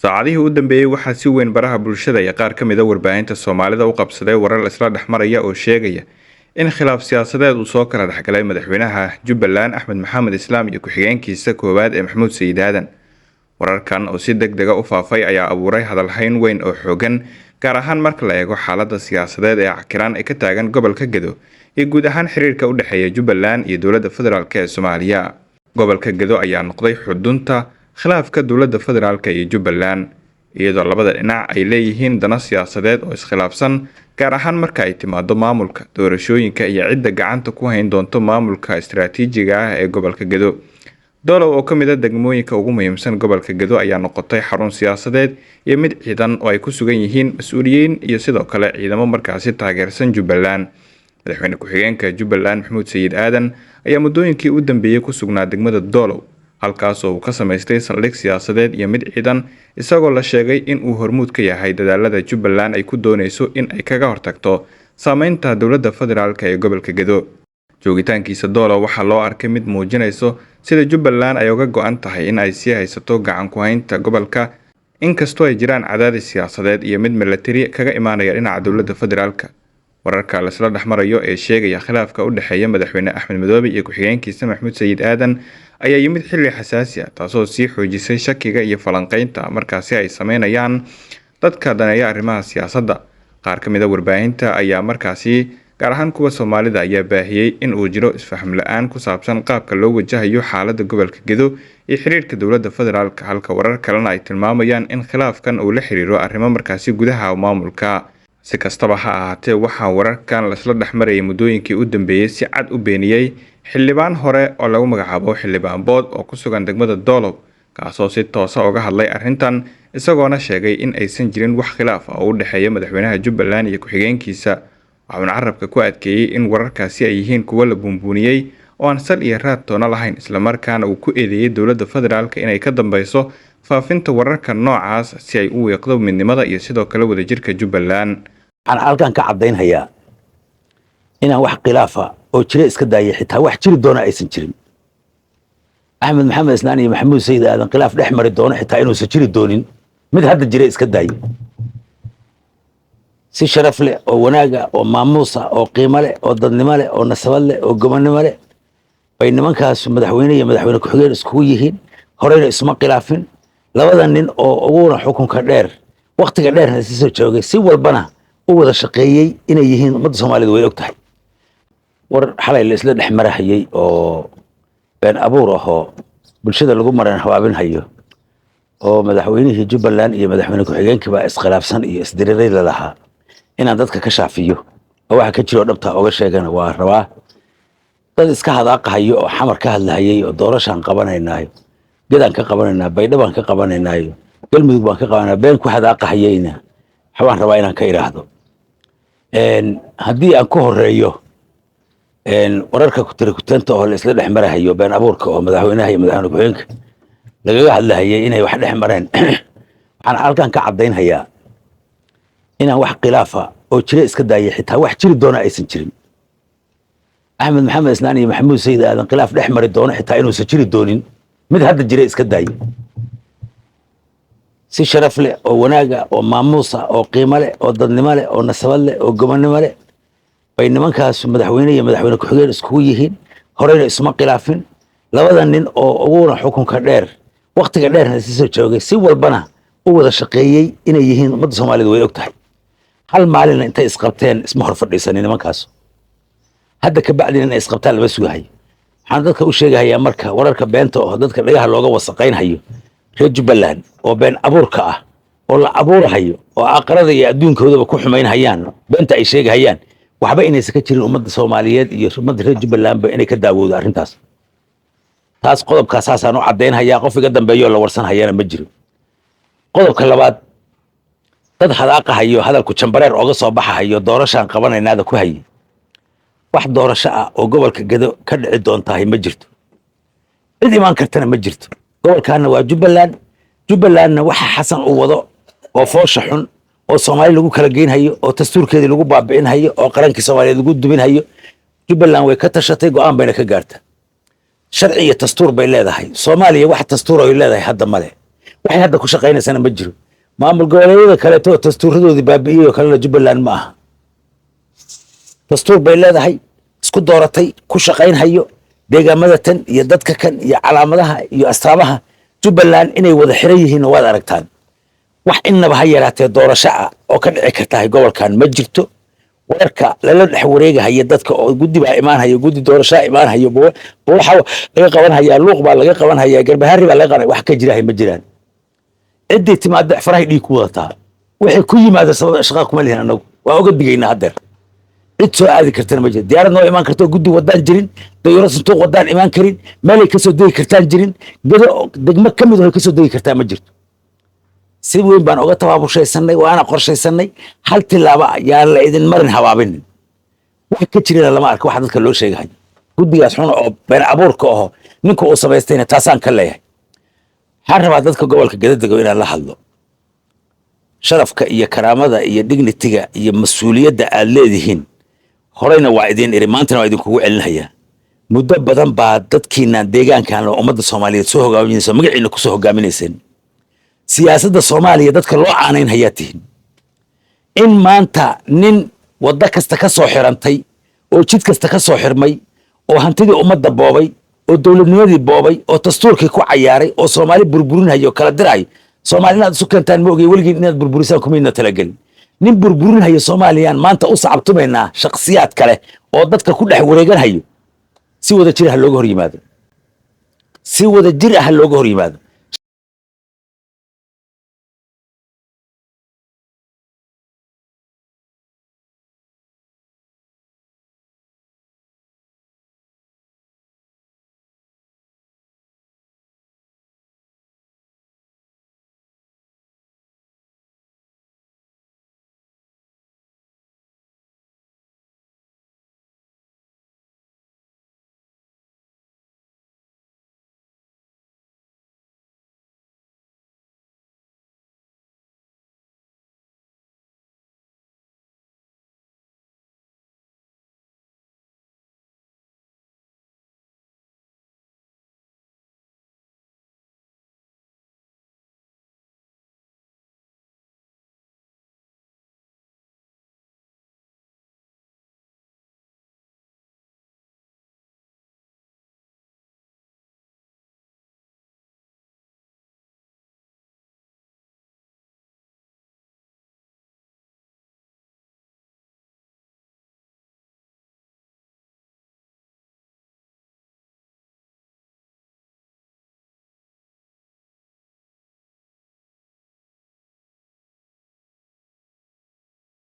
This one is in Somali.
saacadihii u dambeeyay waxaa si weyn baraha bulshada iyo qaar ka mid ah warbaahinta Soomaalida u qabsaday warar isla dhexmaraya oo sheegaya in khilaaf siyaasadeed uu soo kala dhaxgalay madaxweynaha Jubbaland Axmed Maxamed Islaam iyo ku-xigeenkiisa koowaad ee Maxamuud Sayid Aadan. Wararkan oo si degdeg ah u faafay ayaa abuuray hadalhayn weyn oo xooggan, gaar ahaan marka la eego xaaladda siyaasadeed ee cakiran ee ka taagan gobolka Gedo iyo guud ahaan xiriirka u dhexeeya Jubbaland iyo dowladda federaalka ee Soomaaliya. Gobolka Gedo ayaa noqday xudunta khilaafka dowladda federaalka iyo Jubbaland, iyadoo labada dhinac ay leeyihiin dano siyaasadeed oo iskhilaafsan, gaar ahaan marka ay timaado maamulka doorashooyinka iyo cidda gacanta ku hayn doonto maamulka istiraatiijiga ah ee gobolka Gedo. Doolow oo ka mid ah degmooyinka ugu muhiimsan gobolka Gedo ayaa noqotay xarun siyaasadeed iyo mid ciidan oo ay ku sugan yihiin mas'uuliyiin iyo sidoo kale ciidamo markaasi taageersan Jubbaland. Madaxweyne ku-xigeenka Jubbaland Maxamuud Sayid Aadan ayaa muddooyinkii u dambeeyay ku sugnaa degmada Doolow, halkaas oo uu ka samaystay saldhig siyaasadeed iyo mid ciidan, isagoo la sheegay in uu hormuud ka yahay dadaalada Jubbaland ay ku doonayso in ay kaga hortagto saameynta dowladda federaalka ee gobolka Gedo. Joogitaankiisa Doolow waxaa loo arkay mid muujinayso sida Jubbaland ay uga go'an tahay in ay sii haysato gacan ku haynta gobolka, inkastoo ay jiraan cadaadis siyaasadeed iyo mid militari kaga imaanaya dhinaca dowladda federaalka. Wararka la isla dhexmarayo ee sheegaya khilaafka u dhexeeya madaxweyne Axmed Madoobe iyo ku-xigeenkiisa Maxamuud Sayid Aadan ayaa yimid xilli xasaasi ah, taasoo sii xoojisay shakiga iyo falanqaynta markaasi ay sameynayaan dadka daneeya arrimaha siyaasadda. Qaar ka mid ah warbaahinta ayaa markaasi, gaar ahaan kuwa Soomaalida, ayaa baahiyey in uu jiro isfaham la'aan ku saabsan qaabka loo wajahayo xaaladda gobolka Gedo iyo xiriirka dowladda federaalka, halka warar kalena ay tilmaamayaan in khilaafkan uu la xiriiro arrimo markaasi gudaha maamulka. Si kastaba ha ahaatee, waxaa wararkan la isla dhexmarayay muddooyinkii u dambeeyay si cad u beeniyey xildhibaan hore oo lagu magacaabo Xildhibaan Bood oo ku sugan degmada Doolow, kaasoo si toos ah uga hadlay arrintan, isagoona sheegay in aysan jirin wax khilaaf ah oo u dhexeeya madaxweynaha Jubbaland iyo ku-xigeenkiisa. Waxaana carabka ku adkeeyey in wararkaasi ay yihiin kuwo la buunbuuniyey oo aan sal iyo raad toona lahayn, islamarkaana uu ku eedeeyey dowladda federaalka inay ka dambeyso faafinta wararka noocaas si ay u weeqdo midnimada iyo sidoo kale wadajirka Jubbaland. waxaan halkan ka caddaynhayaa inaan wax khilaafa oo jira iska daayay, xitaa wax jiri doona aysan jirin. Axmed Maxamed Islaam iyo Maxamuud Sayid Aadan khilaaf dhex mari doono xitaa inuusan jiri doonin, mid hadda jira iska daayay. Si sharaf leh oo wanaaga oo maamuusa oo qiimo leh oo dadnimo leh oo nasabad leh oo gobonnimo leh bay nimankaas madaxweyne iyo madaxweyne ku-xigeen iskugu yihiin, horeyna isma khilaafin. labada nin oo uguna xukunka dheer waqtiga dheerna si soo joogay, si walbana u wada shaqeeyey inay yihiin ummadda Soomaalida way og tahay. war xalay la isla dhex marahayay oo been abuur ah oo bulshada lagu maran habaabinhayo oo madaxweynihii Jubbaland iyo madaxweyne ku-xigeenkiiba iskhilaafsan iyo isdiriiray la lahaa inaan dadka ka shaafiyo oo waxa ka jiro dhabta uga sheegana waa rabaa. dad iska hadaaqahayo oo xamar ka hadlahayay oo doorashaan qabanaynaayo, gedaan ka qabanaynaa, baydhabaan ka qabanaynaayo, galmudug baan ka qabanaynaa, been ku hadaaqahayayna waxaan rabaa inaan ka iraahdo haddii aan ku horeeyo wararka kutirikutanta oo la isla dhex marahayo been abuurka oo madaxweynaha iyo madaxweyne ku-xigeenka lagaga hadlahayay inay wax dhex mareen, waxaan halkan ka caddaynhayaa inaan wax khilaafa oo jira iska daayay, xitaa wax jiri doona aysan jirin. Axmed Maxamed Islaam iyo Maxamuud Sayid Aadan khilaaf dhex mari doono xitaa inuusan jiri doonin, mid hadda jira iska daayay. Si sharaf leh oo wanaaga oo maamuusa oo qiimo leh oo dadnimo leh oo nasabad leh oo gobonnimo leh bay nimankaas madaxweyne iyo madaxweyne ku-xigeen iskugu yihiin, horeyna isma khilaafin. labada nin oo uguna xukunka dheer waqtiga dheerna si soo joogay, si walbana u wada shaqeeyey inay yihiin ummadda Soomaalida way og tahay. hal maalina intay isqabteen isma hor fadhiisanin nimankaas, hadda ka bacdina inay isqabtaan lama sugahayo. waxaan dadka u sheegahayaa marka wararka beenta oo dadka dhagaha looga wasaqaynhayo reer Jubbaland oo been abuurka ah oo la abuurahayo oo aqrada iyo adduunkoodaba ku xumaynhayaan beenta ay sheegahayaan, waxba inaysan ka jirin ummadda Soomaaliyeed iyo ummadda reer Jubbaland ba inay ka daawoodo arrintaas. taas qodobkaas saasaan u caddaynhayaa, qof iga dambeeyo la warsanhayana ma jiro. qodobka labaad, dad hadaaqahayo hadalku jambareer ooga soo baxahayo doorashaan qabanaynaada ku hayay, wax doorasho ah oo gobolka Gedo ka dhici doontahay ma jirto, cid imaan kartana ma jirto. gobolkaana waa Jubbaland, Jubbalandna waxa xasan uu wado oo foosha xun oo Soomaali lagu kala geynhayo oo dastuurkeedii lagu baabi'inhayo oo qarankii Soomaaliyeed lagu dubinhayo. Jubbaland way ka tashatay, go'aan bayna ka gaartay. sharci iyo dastuur bay leedahay. Soomaaliya wax dastuur ay leedahay hadda male. waxay hadda ku shaqaynaysana ma jiro maamul goboleedyada kaleeto dastuuradoodii baabi'iyey oo kalena jubbaland ma aha dastuur bay leedahay isku dooratay ku shaqaynhayo deegaamada tan iyo dadka kan iyo calaamadaha iyo astaamaha jubbaland inay wada xiran yihiin waad aragtaan wax innaba ha yaraatee doorasho ah oo ka dhici kartahay gobolkan ma jirto warka lala dhex wareegahaya dadka oo guddi baa imaanhayo guddi doorashaa imaanhayo buuxa laga qabanhayaa luuq baa laga qabanhayaa garbaharri baa laga qabanaya wax ka jirahay ma jiraan ciddii timaada farahay dhiig ku wadataa waxay ku yimaada sabab shaqaa kuma lihin anagu waa oga digaynaa haddeer cid soo aadi kartana ma jiro diyaarad noo imaan karto guddi wadaan jirin dayuuro santuuq wadaan imaan karin meelay kasoo degi kartaan jirin gedo degmo ka mid oo kasoo degi kartaa ma jirto si weyn baan oga tabaabushaysanay waana qorshaysanay hal tilaaba yaan la idin marin habaabinin wax ka jirana lama arka wax dadka loo sheegahay guddigaas xun oo been abuurka aho ninka uu samaystayna taasaan ka leeyahay waxaan rabaa dadka gobolka Gadoodego inaan la hadlo sharafka iyo karaamada iyo dignitiga iyo mas-uuliyadda aad leedihiin horeyna waa idin iri maantana waa idinkugu celinhayaa muddo badan baa dadkiina deegaankan oo ummadda Soomaaliyeed soo hogaaminayso magaciina ku soo hogaaminayseen siyaasadda Soomaaliya dadka loo caanayn hayaa tihiin in maanta nin wadda kasta ka soo xirantay oo jid kasta ka soo xirmay oo hantidii ummadda boobay oo dowladnimadii boobay oo dastuurkii ku cayaaray oo Soomaali burburinhayo kala diray Soomaali inaad isu keentaan ma ogay weligiin inaad burburisaan kuma talagelin nin burburinhayo Soomaaliyaan maanta u sacabtumaynaa shakhsiyaad kale oo dadka ku dhex wareeganhayo si wada jir ah looga hor yimaado si wada jir ah looga hor yimaado